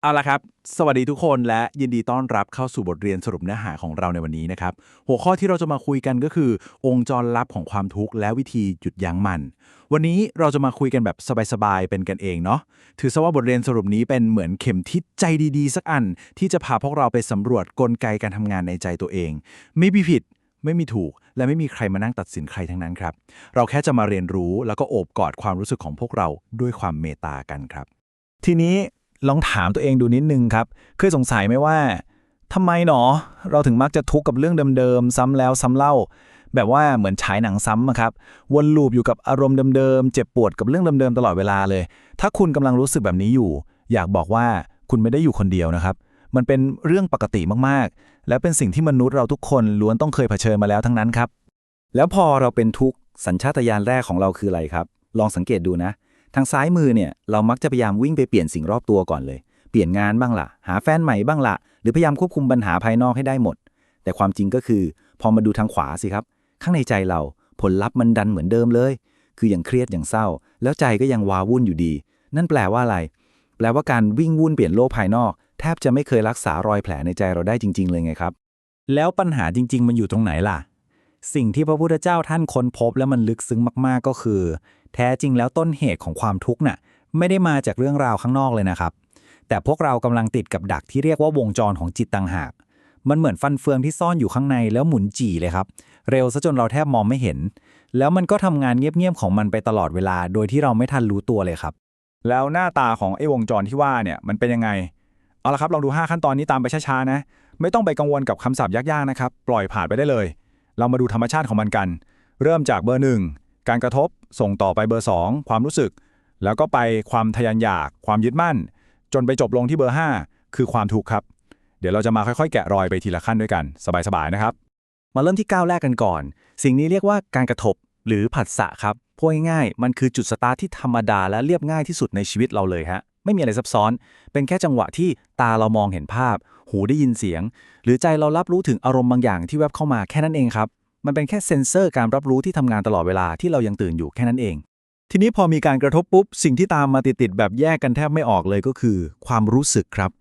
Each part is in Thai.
เอาละครับสวัสดีทุกคนและยินดีต้อนรับเข้าสู่บทเรียนสรุปเนื้อหาของเราในวันนี้นะครับหัวข้อที่เราจะมาคุยกันก็คือองค์จรลับของความทุกข์และวิธีหยุดยั้งมันวันนี้เราจะมาคุยกันแบบสบายๆเป็นกันเองเนาะถือซะว่าบทเรียนสรุปนี้เป็นเหมือนเข็มทิศใจดีๆสักอันที่จะพาพวกเราไปสำรวจกลไกการทำงานในใจตัวเองไม่มีผิดไม่มีถูกและไม่มีใครมานั่งตัดสินใครทั้งนั้นครับเราแค่จะมาเรียนรู้แล้วก็โอบกอดความรู้สึกของพวกเราด้วยความเมตตากันครับ ทีนี้ลองถามตัวเองดูนิดนึงครับเคยสงสัยไหมว่าทำไมหนอเราถึงมักจะทุกข์กับเรื่องเดิมๆซ้ำแล้วซ้ำเล่าแบบว่าเหมือนฉายหนังซ้ำอะครับวนลูปอยู่กับอารมณ์เดิมๆเจ็บปวดกับเรื่องเดิมๆตลอดเวลาเลยถ้าคุณกำลังรู้สึกแบบนี้อยู่อยากบอกว่าคุณไม่ได้อยู่คนเดียวนะครับมันเป็นเรื่องปกติมากๆและเป็นสิ่งที่มนุษย์เราทุกคนล้วนต้องเคยเผชิญมาแล้วทั้งนั้นครับแล้วพอเราเป็นทุกข์สัญชาตญาณแรกของเราคืออะไรครับลองสังเกตดูนะ ทางซ้ายมือเนี่ยเรามักจะพยายามวิ่งไปเปลี่ยนสิ่งรอบตัวก่อนเลยเปลี่ยนงานบ้างล่ะหาแฟนใหม่บ้างล่ะหรือพยายามควบคุมปัญหาภายนอกให้ได้หมดแต่ความจริงก็คือพอมาดูทางขวาสิครับข้างในใจเราผลลัพธ์มันดันเหมือนเดิมเลยคือยังเครียดยังเศร้าแล้วใจก็ยังวาวุ่นอยู่ดีนั่นแปลว่าอะไรแปลว่าการวิ่งวุ่นเปลี่ยนโลกภายนอกแทบจะไม่เคยรักษารอยแผลในใจเราได้จริงๆเลยไงครับแล้วปัญหาจริงๆมันอยู่ตรงไหนล่ะสิ่งที่พระพุทธเจ้าท่านค้นพบและมันลึกซึ้งมากๆก็คือแท้จริงแล้วต้นเหตุของความทุกข์น่ะไม่ได้มาจากเรื่องราวข้างนอกเลยนะครับแต่พวกเรากำลังติดกับดักที่เรียกว่าวงจรของจิตต่างหากมันเหมือนฟันเฟืองที่ซ่อนอยู่ข้างในแล้วหมุนจี่เลยครับเร็วซะจนเราแทบมองไม่เห็นแล้วมันก็ทำงานเงียบๆของมันไปตลอดเวลาโดยที่เราไม่ทันรู้ตัวเลยครับแล้วหน้าตาของไอ้วงจรที่ว่าเนี่ยมันเป็นยังไงเอาละครับลองดู5ขั้นตอนนี้ตามไปช้าๆนะไม่ต้องไปกังวลกับคำศัพท์ยากๆนะครับปล่อยผ่านไปได้เลยเรามาดูธรรมชาติของมันกันเริ่มจากเบอร์1การกระทบส่งต่อไปเบอร์2ความรู้สึกแล้วก็ไปความทะยานอยากความยึดมั่นจนไปจบลงที่เบอร์5คือความทุกข์ครับเดี๋ยวเราจะมาค่อยๆแกะรอยไปทีละขั้นด้วยกันสบายๆนะครับ มาเริ่มที่ก้าวแรกกันก่อนสิ่งนี้เรียกว่าการกระทบหรือผัสสะครับพูดง่ายๆมันคือจุดสตาร์ทที่ธรรมดาและเรียบง่ายที่สุดในชีวิตเราเลยฮะไม่มีอะไรซับซ้อนเป็นแค่จังหวะที่ตาเรามองเห็นภาพหูได้ยินเสียงหรือใจเรารับรู้ถึงอารมณ์บางอย่างที่แวบเข้ามาแค่นั้นเองครับมันเป็นแค่เซ็นเซอร์การรับรู้ที่ทำงานตลอดเวลาที่เรายังตื่นอยู่แค่นั้นเองทีนี้พอมีการกระทบปุ๊บสิ่งที่ตามมาติดๆแบบแยกกันแทบไม่ออกเลยก็คือความรู้สึกครับ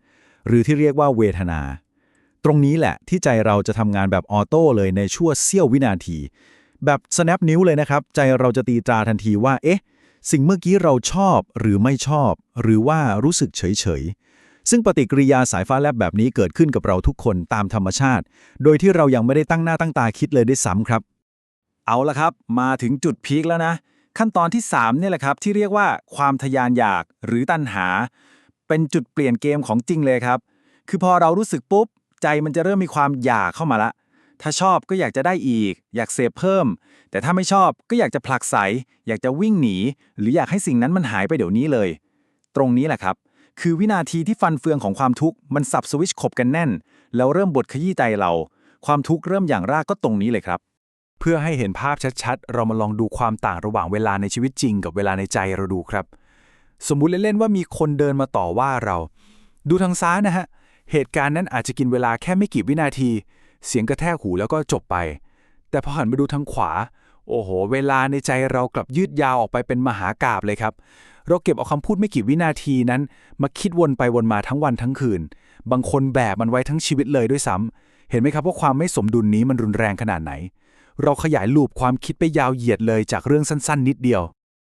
หรือที่เรียกว่าเวทนาตรงนี้แหละที่ใจเราจะทำงานแบบออโต้เลยในชั่วเสี้ยววินาทีแบบ snap นิ้วเลยนะครับใจเราจะตีตราทันทีว่าเอ๊ะสิ่งเมื่อกี้เราชอบหรือไม่ชอบหรือว่ารู้สึกเฉยๆซึ่งปฏิกิริยาสายฟ้าแลบแบบนี้เกิดขึ้นกับเราทุกคนตามธรรมชาติโดยที่เรายังไม่ได้ตั้งหน้าตั้งตาคิดเลยด้วยซ้ำครับเอาละครับมาถึงจุดพีคแล้วนะขั้นตอนที่3เนี่ยแหละครับที่เรียกว่าความทะยานอยากหรือตัณหาเป็นจุดเปลี่ยนเกมของจริงเลยครับคือพอเรารู้สึกปุ๊บใจมันจะเริ่มมีความอยากเข้ามาละถ้าชอบก็อยากจะได้อีกอยากเสพเพิ่มแต่ถ้าไม่ชอบก็อยากจะผลักไสอยากจะวิ่งหนีหรืออยากให้สิ่งนั้นมันหายไปเดี๋ยวนี้เลยตรงนี้แหละครับคือวินาทีที่ฟันเฟืองของความทุกข์มันสับสวิตช์ขบกันแน่นแล้วเริ่มบดขยี้ใจเราความทุกข์เริ่มอย่างรากก็ตรงนี้เลยครับเพื่อให้เห็นภาพชัดๆเรามาลองดูความต่างระหว่างเวลาในชีวิตจริงกับเวลาในใจเราดูครับสมมุติเล่นๆว่ามีคนเดินมาต่อว่าเราดูทางซ้ายนะฮะเหตุการณ์นั้นอาจจะกินเวลาแค่ไม่กี่วินาทีเสียงกระแทกหูแล้วก็จบไปแต่พอหันไปดูทางขวาโอ้โหเวลาในใจเรากลับยืดยาวออกไปเป็นมหากาพย์เลยครับเราเก็บเอาคำพูดไม่กี่วินาทีนั้นมาคิดวนไปวนมาทั้งวันทั้งคืนบางคนแบกมันไว้ทั้งชีวิตเลยด้วยซ้ำเห็นไหมครับว่าความไม่สมดุลนี้มันรุนแรงขนาดไหนเราขยายลูปความคิดไปยาวเหยียดเลยจากเรื่องสั้นๆนิดเดียว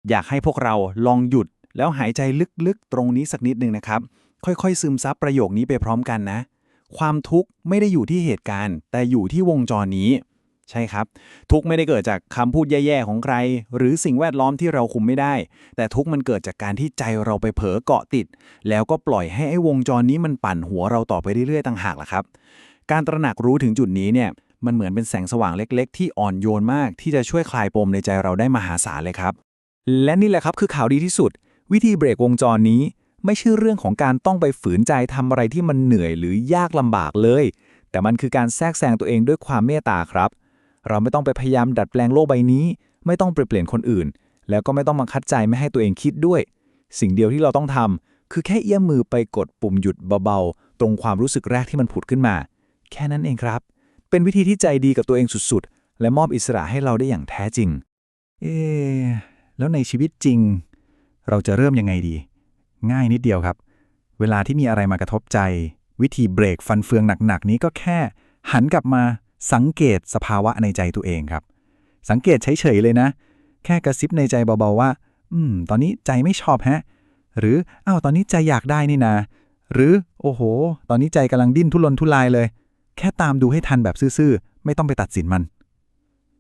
อยากให้พวกเราลองหยุดแล้วหายใจลึกๆตรงนี้สักนิดนึงนะครับค่อยๆซึมซับประโยคนี้ไปพร้อมกันนะความทุกข์ไม่ได้อยู่ที่เหตุการณ์แต่อยู่ที่วงจรนี้ใช่ครับทุกข์ไม่ได้เกิดจากคำพูดแย่ๆของใครหรือสิ่งแวดล้อมที่เราคุมไม่ได้แต่ทุกข์มันเกิดจากการที่ใจเราไปเผลอเกาะติดแล้วก็ปล่อยให้ไอ้วงจรนี้มันปั่นหัวเราต่อไปเรื่อยๆต่างหากล่ะครับการตระหนักรู้ถึงจุดนี้เนี่ยมันเหมือนเป็นแสงสว่างเล็กๆที่อ่อนโยนมากที่จะช่วยคลายปมในใจเราได้มหาศาลเลยครับและนี่แหละครับคือข่าวดีที่สุดวิธีเบรกวงจรนี้ไม่ใช่เรื่องของการต้องไปฝืนใจทำอะไรที่มันเหนื่อยหรือยากลำบากเลยแต่มันคือการแทรกแซงตัวเองด้วยความเมตตาครับเราไม่ต้องไปพยายามดัดแปลงโลกใบนี้ไม่ต้องไปเปลี่ยนคนอื่นแล้วก็ไม่ต้องบังคับใจไม่ให้ตัวเองคิดด้วยสิ่งเดียวที่เราต้องทำคือแค่เอื้อมมือไปกดปุ่มหยุดเบาๆตรงความรู้สึกแรกที่มันผุดขึ้นมาแค่นั้นเองครับเป็นวิธีที่ใจดีกับตัวเองสุดๆและมอบอิสระให้เราได้อย่างแท้จริงเอ๊แล้วในชีวิตจริงเราจะเริ่มยังไงดีง่ายนิดเดียวครับ เวลาที่มีอะไรมากระทบใจ วิธีเบรกฟันเฟืองหนักๆนี้ก็แค่ หันกลับมาสังเกตสภาวะในใจตัวเองครับ สังเกตเฉยๆเลยนะ แค่กระซิบในใจเบาๆว่าตอนนี้ใจไม่ชอบฮะ หรืออ้าวตอนนี้ใจอยากได้นี่นาหรือโอ้โหตอนนี้ใจกำลังดิ้นทุรนทุรายเลย แค่ตามดูให้ทันแบบซื่อๆไม่ต้องไปตัดสินมัน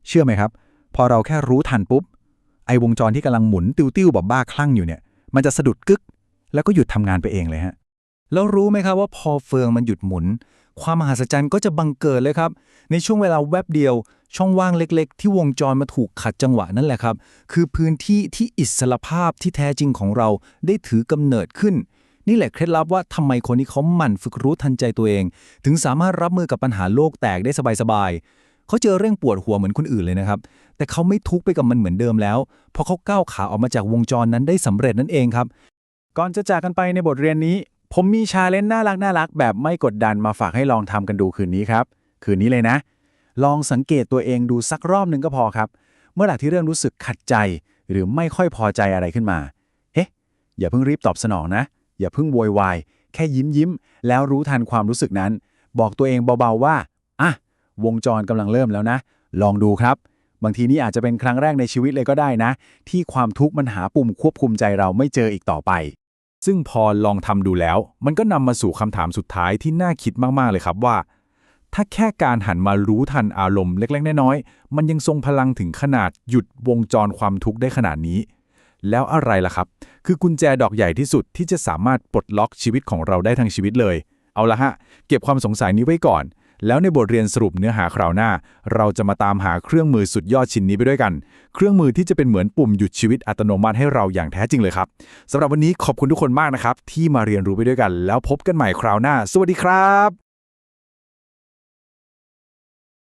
เชื่อไหมครับ พอเราแค่รู้ทันปุ๊บไอ้วงจรที่กำลังหมุนติ้วๆแบบบ้าคลั่งอยู่เนี่ยมันจะสะดุดกึกแล้วก็หยุดทำงานไปเองเลยฮะ แล้วรู้ไหมครับว่าพอเฟืองมันหยุดหมุน ความมหัศจรรย์ก็จะบังเกิดเลยครับ ในช่วงเวลาแวบเดียว ช่องว่างเล็กๆ ที่วงจรมาถูกขัดจังหวะนั่นแหละครับ คือพื้นที่ที่อิสรภาพที่แท้จริงของเราได้ถือกำเนิดขึ้น นี่แหละเคล็ดลับว่าทำไมคนที่เขาหมั่นฝึกรู้ทันใจตัวเอง ถึงสามารถรับมือกับปัญหาโลกแตกได้สบายๆเขาเจอเรื่องปวดหัวเหมือนคนอื่นเลยนะครับแต่เขาไม่ทุกข์ไปกับมันเหมือนเดิมแล้วเพราะเขาก้าวขาออกมาจากวงจรนั้นได้สำเร็จนั่นเองครับ ก่อนจะจากกันไปในบทเรียนนี้ ผมมีชาเลนจ์น่ารักแบบไม่กดดันมาฝากให้ลองทำกันดูคืนนี้ครับ คืนนี้เลยนะ ลองสังเกตตัวเองดูสักรอบหนึ่งก็พอครับ เมื่อไหร่ที่เริ่มรู้สึกขัดใจ หรือไม่ค่อยพอใจอะไรขึ้นมา เฮ้อย่าเพิ่งรีบตอบสนองนะ อย่าเพิ่งโวยวายแค่ยิ้มแล้วรู้ทันความรู้สึกนั้น บอกตัวเองเบาๆว่าอ่ะวงจรกำลังเริ่มแล้วนะ ลองดูครับ บางทีนี่อาจจะเป็นครั้งแรกในชีวิตเลยก็ได้นะ ที่ความทุกข์มันหาปุ่มควบคุมใจเราไม่เจออีกต่อไป ซึ่งพอลองทำดูแล้ว มันก็นำมาสู่คำถามสุดท้ายที่น่าคิดมากๆเลยครับว่า ถ้าแค่การหันมารู้ทันอารมณ์เล็กๆน้อยๆมันยังทรงพลังถึงขนาดหยุดวงจรความทุกข์ได้ขนาดนี้ แล้วอะไรล่ะครับ คือกุญแจดอกใหญ่ที่สุดที่จะสามารถปลดล็อกชีวิตของเราได้ทั้งชีวิตเลย เอาละฮะ เก็บความสงสัยนี้ไว้ก่อน แล้วในบทเรียนสรุปเนื้อหาคราวหน้า เราจะมาตามหาเครื่องมือสุดยอดชิ้นนี้ไปด้วยกัน เครื่องมือที่จะเป็นเหมือนปุ่มหยุดชีวิตอัตโนมัติให้เราอย่างแท้จริงเลยครับสำหรับวันนี้ขอบคุณทุกคนมากนะครับที่มาเรียนรู้ไปด้วยกัน แล้วพบกันใหม่คราวหน้า สวัสดีครับ